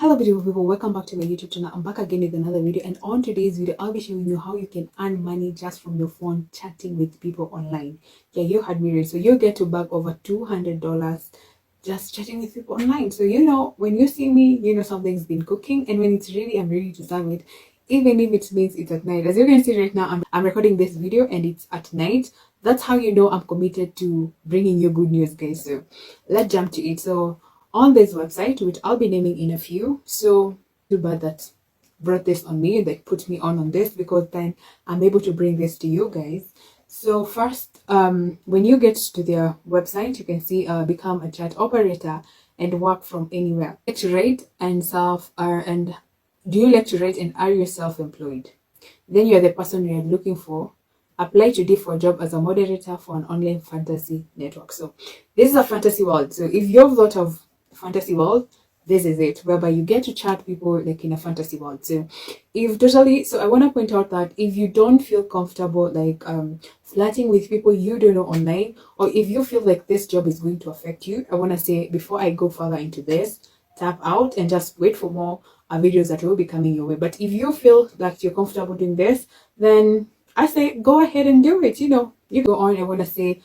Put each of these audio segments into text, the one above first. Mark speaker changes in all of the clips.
Speaker 1: Hello beautiful people, welcome back to my YouTube channel. I'm back again with another video, and on today's video I'll be showing you how you can earn money just from your phone chatting with people online. Yeah, you heard me right. So you'll get to bag over $200 just chatting with people online. So when you see me, something's been cooking, and when it's ready, I'm ready to serve it, even if it means it's at night. As you can see right now, I'm recording this video and it's at night. That's how you know I'm committed to bringing you good news, guys. So let's jump to it. So on this website, which I'll be naming in a few, so too bad that brought this on me, that put me on this, because then I'm able to bring this to you guys. So first, when you get to their website, you can see become a chat operator and work from anywhere. Like to rate and and do you like to rate and are you self-employed? Then you're the person you're looking for. Apply today for a job as a moderator for an online fantasy network. So this is a fantasy world. So if you've thought of fantasy world, this is it, whereby you get to chat people like in a fantasy world. So I want to point out that if you don't feel comfortable like flirting with people you don't know online, or if you feel like this job is going to affect you, I want to say, before I go further into this, tap out and just wait for more videos that will be coming your way. But if you feel that you're comfortable doing this, then I say go ahead and do it. You go on. I want to say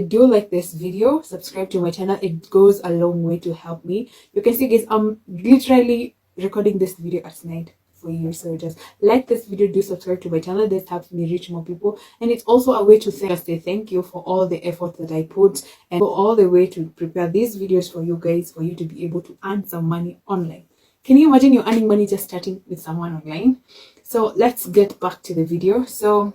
Speaker 1: do like this video, subscribe to my channel. It goes a long way to help me. You can see, guys, I'm literally recording this video at night for you. So just like this video, do subscribe to my channel. This helps me reach more people, and it's also a way to say thank you for all the effort that I put and go all the way to prepare these videos for you guys, for you to be able to earn some money online. Can you imagine you're earning money just chatting with someone online? So let's get back to the video. So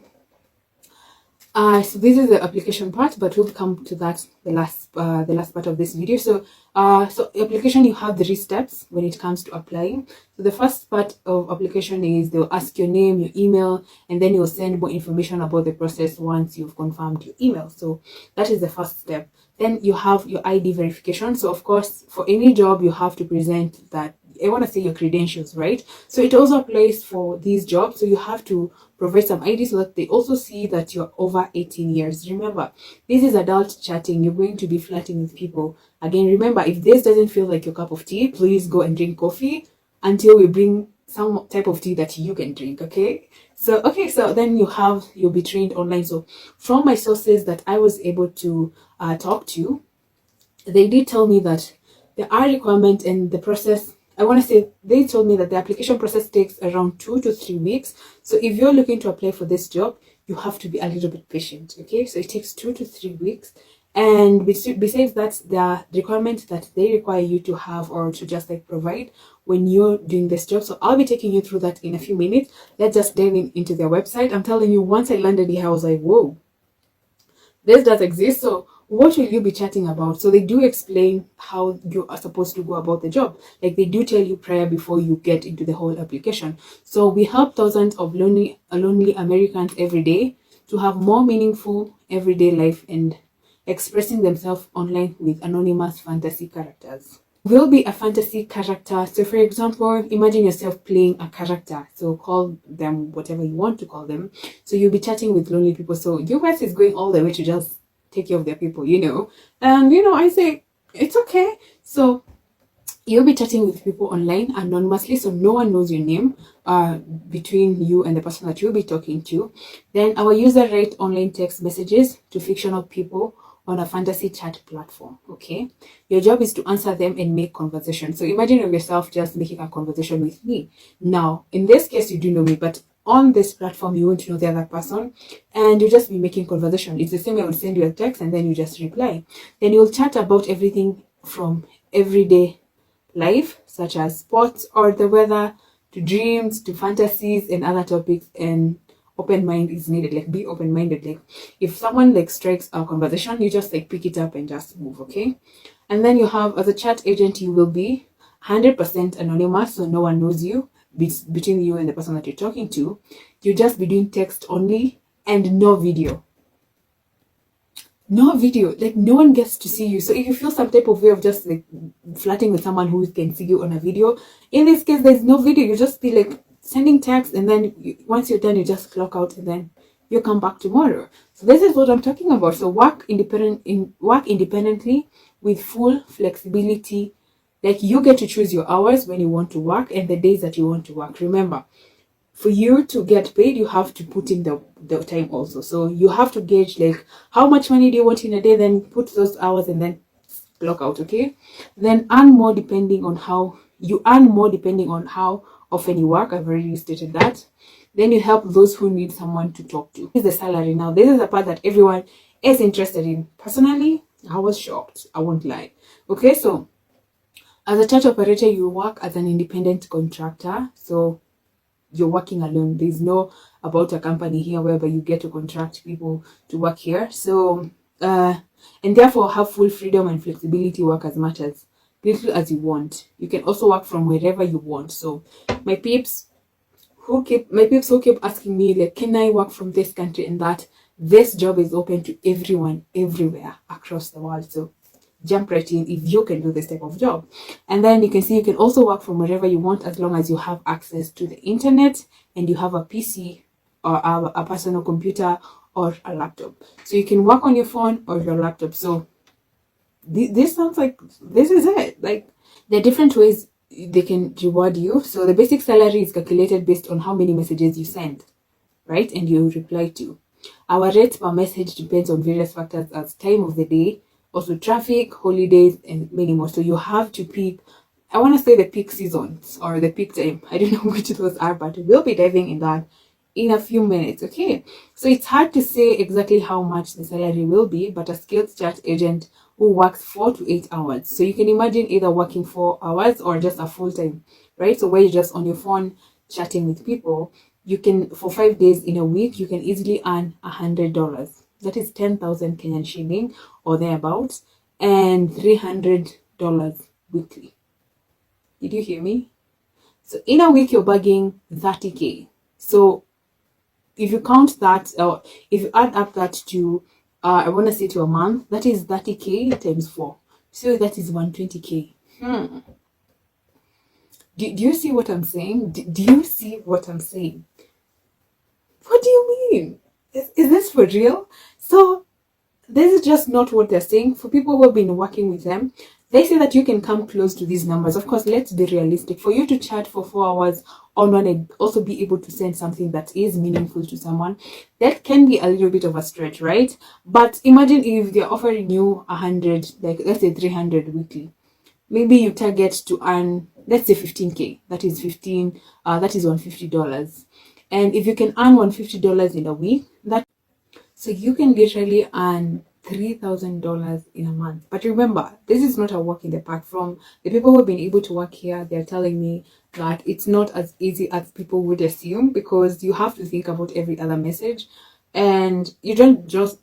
Speaker 1: this is the application part, but we'll come to that the last part of this video. So application, you have 3 steps when it comes to applying. So the first part of application is they'll ask your name, your email, and then you'll send more information about the process once you've confirmed your email. So that is the first step. Then you have your ID verification. So of course, for any job, you have to present that, I want to say, your credentials, right? So it also applies for these jobs. So you have to provide some ID so that they also see that you're over 18 years. Remember, this is adult chatting. You're going to be flirting with people. Again, remember, if this doesn't feel like your cup of tea, please go and drink coffee until we bring some type of tea that you can drink. Okay, so then you'll be trained online. So from my sources that I was able to talk to, they did tell me that there are requirements and the process, I want to say, they told me that the application process takes around 2 to 3 weeks. So if you're looking to apply for this job, you have to be a little bit patient. Okay, so it takes 2 to 3 weeks. And besides that, there are requirements that they require you to have or to just like provide when you're doing this job. So I'll be taking you through that in a few minutes. Let's just dive into their website. I'm telling you, once I landed here, I was like, whoa, this does exist. So what will you be chatting about? So they do explain how you are supposed to go about the job. Like they do tell you prior before you get into the whole application. So we help thousands of lonely Americans every day to have more meaningful everyday life and expressing themselves online with anonymous fantasy characters. Will be a fantasy character. So for example, imagine yourself playing a character. So call them whatever you want to call them. So you'll be chatting with lonely people. So US is going all the way to just take care of their people, and I say it's okay. So you'll be chatting with people online anonymously, so no one knows your name between you and the person that you'll be talking to. Then our user write online text messages to fictional people on a fantasy chat platform. Okay, your job is to answer them and make conversation. So imagine yourself just making a conversation with me. Now in this case, you do know me, but on this platform you won't know the other person, and you'll just be making conversation. It's the same way I would send you a text and then you just reply. Then you'll chat about everything from everyday life, such as sports or the weather, to dreams, to fantasies and other topics. And open mind is needed. Like be open-minded. Like if someone like strikes a conversation, you just like pick it up and just move. Okay, and then you have, as a chat agent, you will be 100% anonymous, so no one knows you between you and the person that you're talking to. You just be doing text only and no video. Like no one gets to see you. So if you feel some type of way of just like flirting with someone who can see you on a video, in this case there's no video. You just be like sending text, and then once you're done, you just clock out and then you come back tomorrow. So this is what I'm talking about. So work independently with full flexibility Like, you get to choose your hours when you want to work and the days that you want to work. Remember, for you to get paid, you have to put in the time also. So you have to gauge like how much money do you want in a day, then put those hours and then clock out. Okay, then earn more depending on how often you work. I've already stated that. Then you help those who need someone to talk to. This is the salary. Now this is the part that everyone is interested in. Personally, I was shocked, I won't lie. Okay, so as a church operator, you work as an independent contractor. So you're working alone. There's no about a company here whereby you get to contract people to work here. So and therefore have full freedom and flexibility, work as much as little as you want. You can also work from wherever you want. So my peeps who keep asking me like, can I work from this country and that, this job is open to everyone everywhere across the world. So jump right in if you can do this type of job. And then you can see you can also work from wherever you want as long as you have access to the internet and you have a PC or a personal computer or a laptop. So you can work on your phone or your laptop. So this sounds like this is it. Like, there are different ways they can reward you. So the basic salary is calculated based on how many messages you send, right, and you reply to. Our rate per message depends on various factors as time of the day, also traffic, holidays, and many more. So you have to pick, I want to say the peak seasons or the peak time. I don't know which those are, but we'll be diving in that in a few minutes. Okay, so it's hard to say exactly how much the salary will be, but a skilled chat agent who works 4 to 8 hours. So you can imagine either working 4 hours or just a full time, right? So where you're just on your phone chatting with people, you can, for 5 days in a week, you can easily earn $100. That is 10,000 Kenyan shilling or thereabouts, and $300 weekly. Did you hear me? So in a week, you're bagging 30K. So if you count that, or if you add up that to, I want to say to a month, that is 30K times 4. So that is 120K. Do you see what I'm saying? Do you see what I'm saying? What do you mean? Is this for real? So this is just not what they're saying. For people who have been working with them, they say that you can come close to these numbers. Of course, let's be realistic. For you to chat for 4 hours on one and also be able to send something that is meaningful to someone, that can be a little bit of a stretch, right? But imagine if they're offering you 100, like let's say 300 weekly. Maybe you target to earn, let's say 15K. That is $150. And if you can earn $150 in a week, so you can literally earn $3,000 in a month. But remember, this is not a walk in the park. From the people who have been able to work here, they're telling me that it's not as easy as people would assume, because you have to think about every other message, and you don't just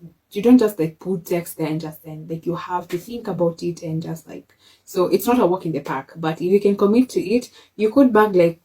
Speaker 1: like put text there and just send. Like, you have to think about it and just like, so it's not a walk in the park. But if you can commit to it, you could bag like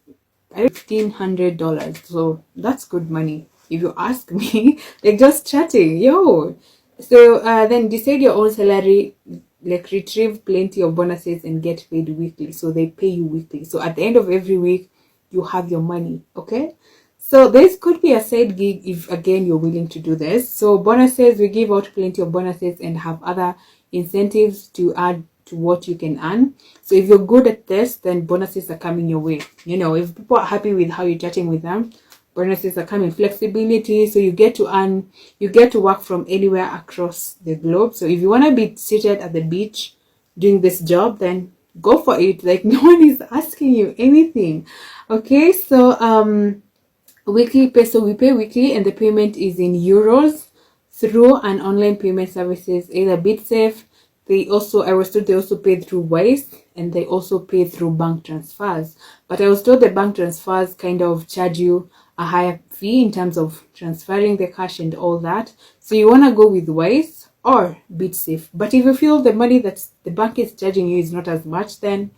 Speaker 1: $1,500. So that's good money if you ask me. Like, just chatting, yo. So then decide your own salary, like retrieve plenty of bonuses and get paid weekly. So they pay you weekly. So at the end of every week, you have your money. Okay, so this could be a side gig if again you're willing to do this. So bonuses, we give out plenty of bonuses and have other incentives to add to what you can earn. So if you're good at this, then bonuses are coming your way. You know, if people are happy with how you're chatting with them, bonuses are coming. Flexibility, so you get to work from anywhere across the globe. So if you want to be seated at the beach doing this job, then go for it. Like, no one is asking you anything. Okay, so weekly pay. So we pay weekly, and the payment is in euros through an online payment services, either BitSafe. I was told they also pay through Wise, and they also pay through bank transfers. But I was told the bank transfers kind of charge you a higher fee in terms of transferring the cash and all that. So you want to go with Wise or BitSafe. But if you feel the money that the bank is charging you is not as much, then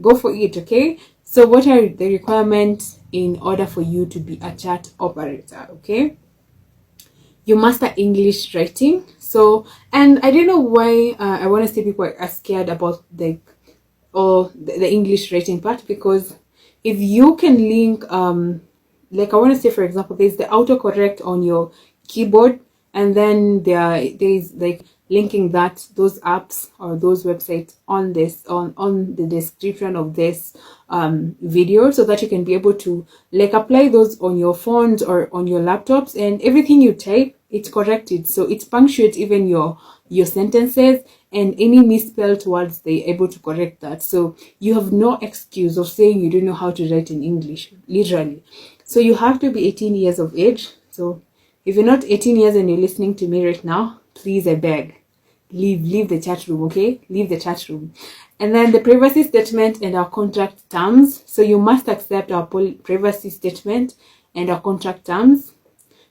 Speaker 1: go for it. Okay, so what are the requirements in order for you to be a chat operator? Okay, you master English writing. So, and I don't know why I want to say people are scared about the English writing part, because if you can link like, I want to say, for example, there's the autocorrect on your keyboard, and then there is like linking those apps or those websites on the description of this video, so that you can be able to like apply those on your phones or on your laptops, and everything you type, it's corrected, so it punctuates even your sentences, and any misspelled words, they're able to correct that. So you have no excuse of saying you don't know how to write in English, literally. So you have to be 18 years of age. So if you're not 18 years and you're listening to me right now, please, I beg, leave the chat room, okay? Leave the chat room. And then the privacy statement and our contract terms. So you must accept our privacy statement and our contract terms.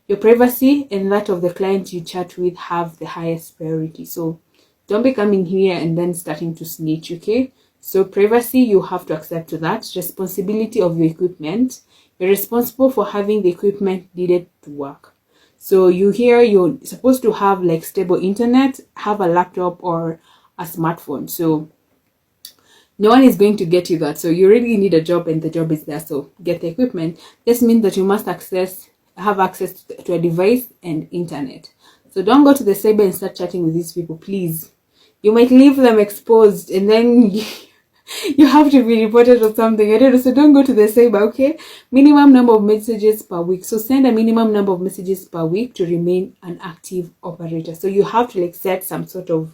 Speaker 1: Your privacy and that of the client you chat with have the highest priority. So don't be coming here and then starting to snitch, okay? So privacy, you have to accept to that. Responsibility of your equipment. You're responsible for having the equipment needed to work. So you're supposed to have like stable internet, have a laptop or a smartphone. So no one is going to get you that. So you really need a job, and the job is there. So get the equipment. This means that you must have access to a device and internet. So don't go to the cyber and start chatting with these people, please. You might leave them exposed, and then you have to be reported or something. I don't know. So don't go to the cyber, okay? Minimum number of messages per week. So send a minimum number of messages per week to remain an active operator. So you have to like set some sort of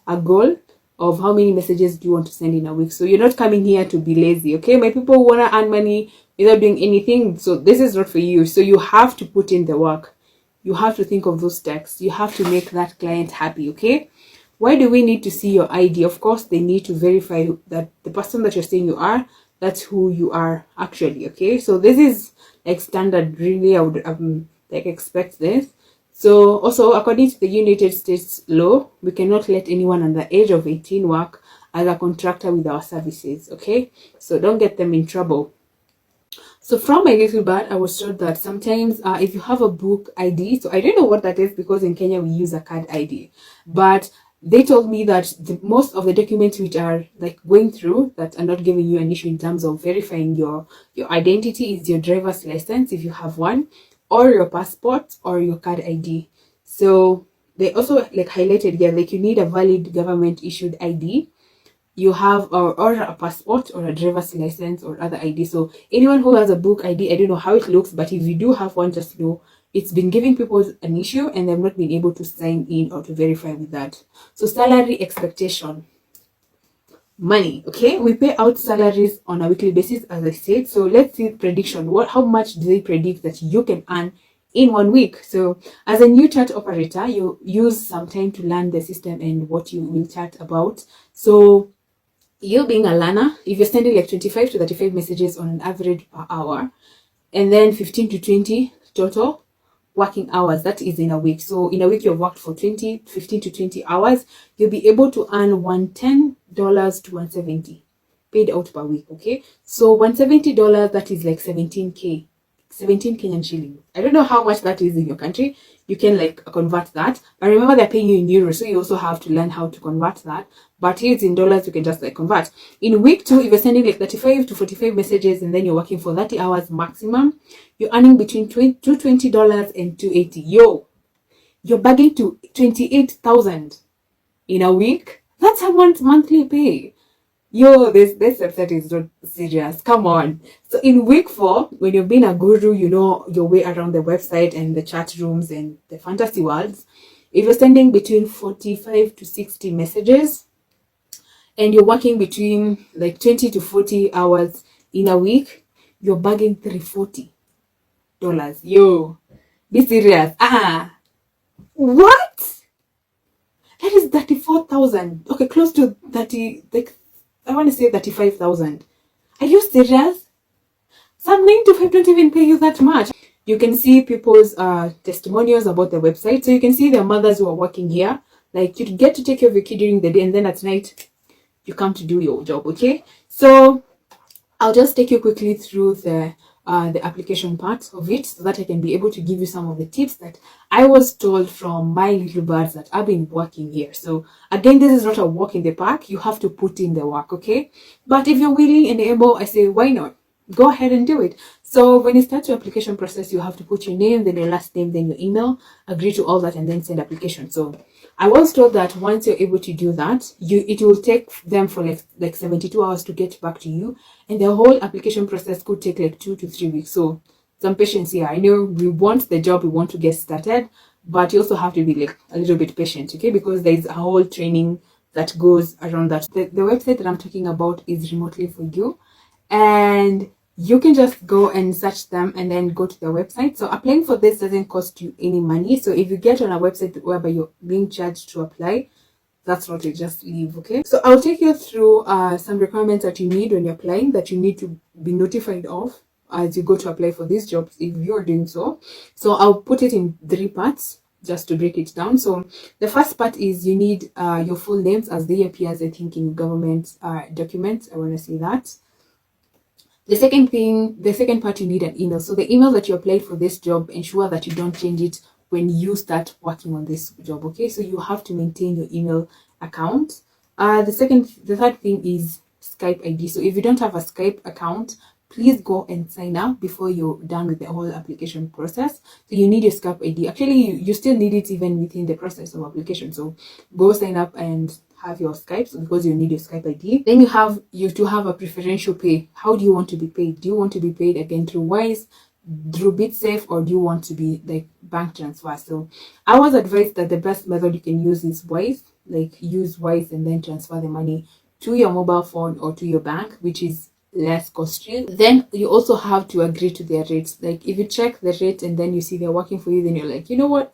Speaker 1: a goal of how many messages do you want to send in a week. So you're not coming here to be lazy, okay? My people want to earn money without doing anything. So this is not for you. So you have to put in the work. You have to think of those texts. You have to make that client happy, okay? Why do we need to see your ID? Of course, they need to verify that the person that you're saying you are, that's who you are actually, okay? So this is like standard, really. I would like expect this. So also, according to the United States law, we cannot let anyone under the age of 18 work as a contractor with our services, okay? So don't get them in trouble. So from my little bird, I was told that sometimes if you have a book ID, so I don't know what that is, because in Kenya we use a card ID, but they told me that most of the documents which are like going through that are not giving you an issue in terms of verifying your identity is your driver's license, if you have one, or your passport or your card ID. So they also like highlighted here, like you need a valid government issued ID. You have or a passport or a driver's license or other ID. So anyone who has a book ID, I don't know how it looks, but if you do have one, just know it's been giving people an issue and they've not been able to sign in or to verify with that. So salary expectation. Money, okay? We pay out salaries on a weekly basis, as I said. So let's see prediction. How much do they predict that you can earn in 1 week? So as a new chat operator, you use some time to learn the system and what you will chat about. So you being a learner, if you're sending like 25 to 35 messages on an average per hour, and then 15 to 20 total working hours, that is in a week. So in a week you've worked for 15 to 20 hours, you'll be able to earn $110 to $170 paid out per week, okay? So $170, that is like 17 Kenyan shillings. I don't know how much that is in your country. You can like convert that, but remember they're paying you in euros, so you also have to learn how to convert that. But here it's in dollars, you can just like convert. In week 2, if you're sending like 35 to 45 messages and then you're working for 30 hours maximum, you're earning between $220 and $280. Yo, you're bagging to 28,000 in a week. That's a monthly pay. Yo, this website is not serious. Come on. So in week 4, when you've been a guru, you know your way around the website and the chat rooms and the fantasy worlds. If you're sending between 45 to 60 messages and you're working between like 20 to 40 hours in a week, you're bagging $340. Yo, be serious. What? That is 34,000. Okay, close to 30, like I want to say 35,000. Are you serious? Some 9 to 5 don't even pay you that much. You can see people's testimonials about the website. So you can see their mothers who are working here. Like you get to take care of your kid during the day, and then at night you come to do your job, okay? So I'll just take you quickly through the application part of it, so that I can be able to give you some of the tips that I was told from my little birds that I've been working here. So again, this is not a walk in the park. You have to put in the work, okay? But if you're willing and able, I say, why not? Go ahead and do it. So when you start your application process, you have to put your name, then your last name, then your email, agree to all that, and then send application. So I was told that once you're able to do that, it will take them for like 72 hours to get back to you, and the whole application process could take like 2 to 3 weeks. So some patience here. I know we want the job, we want to get started, but you also have to be like a little bit patient, okay? Because there's a whole training that goes around that. The website that I'm talking about is Remotely For You, and you can just go and search them and then go to their website. So applying for this doesn't cost you any money. So if you get on a website whereby you're being charged to apply, that's not it, just leave, okay? So I'll take you through some requirements that you need when you're applying, that you need to be notified of as you go to apply for these jobs if you're doing so. So I'll put it in 3 parts just to break it down. So the first part is you need your full names as they appear, I think, in government documents. I want to say that. The second part, you need an email. So the email that you applied for this job, ensure that you don't change it when you start working on this job, okay? So you have to maintain your email account. The third thing is Skype ID. So if you don't have a Skype account, please go and sign up before you're done with the whole application process. So you need your Skype ID. Actually, you still need it even within the process of application. So go sign up and have your Skype, because you need your Skype ID. Then you have to have a preferential pay. How do you want to be paid? Do you want to be paid again through Wise, through BitSafe, or do you want to be like bank transfer? So I was advised that the best method you can use is Wise, like use Wise and then transfer the money to your mobile phone or to your bank, which is less costly. Then you also have to agree to their rates. Like if you check the rate and then you see they're working for you, then you're like, you know what?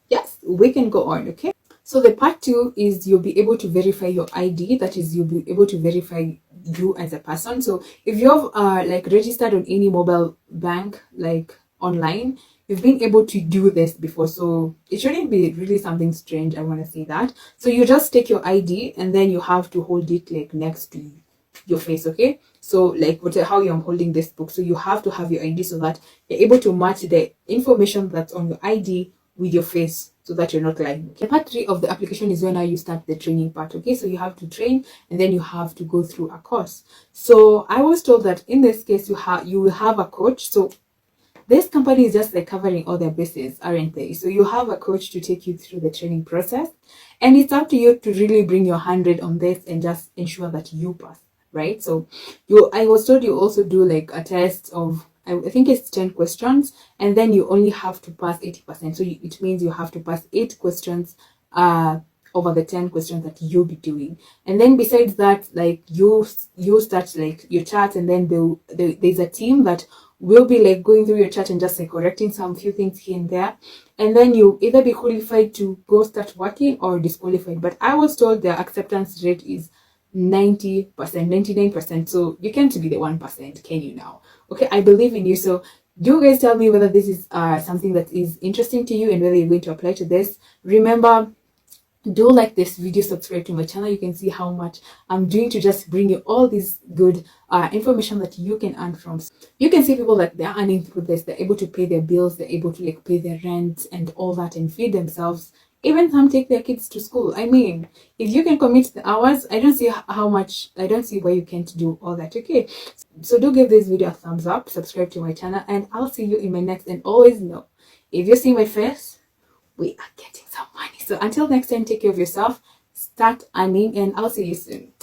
Speaker 1: Yes, we can go on, okay? So the part 2 is you'll be able to verify your ID. That is, you'll be able to verify you as a person. So if you've like registered on any mobile bank, like online, you've been able to do this before. So it shouldn't be really something strange. I want to say that. So you just take your ID and then you have to hold it like next to your face, okay? So like how I'm holding this book. So you have to have your ID so that you're able to match the information that's on your ID with your face, so that you're not lying. Okay? Part 3 of the application is when you start the training part, okay? So you have to train and then you have to go through a course. So I was told that in this case you will have a coach. So this company is just like covering all their bases, aren't they? So you have a coach to take you through the training process, and it's up to you to really bring your 100 on this and just ensure that you pass, right? So I was told you also do like a test of, I think it's 10 questions, and then you only have to pass 80%. So it means you have to pass 8 questions over the 10 questions that you'll be doing. And then besides that, like you start like your chat, and then there's a team that will be like going through your chat and just like correcting some few things here and there. And then you either be qualified to go start working or disqualified. But I was told the acceptance rate is 90%, 99%. So you can't be the 1%, can you now? Okay, I believe in you. So do guys tell me whether this is something that is interesting to you and whether you're going to apply to this. Remember, do like this video, subscribe to my channel. You can see how much I'm doing to just bring you all this good information that you can earn from. You can see people that they're earning through this. They're able to pay their bills, they're able to like pay their rent and all that and feed themselves. Even some take their kids to school. I mean, if you can commit the hours, I don't see why you can't do all that, okay? So do give this video a thumbs up, subscribe to my channel, and I'll see you in my next. And always know, if you see my face, we are getting some money. So until next time, take care of yourself, start earning, and I'll see you soon.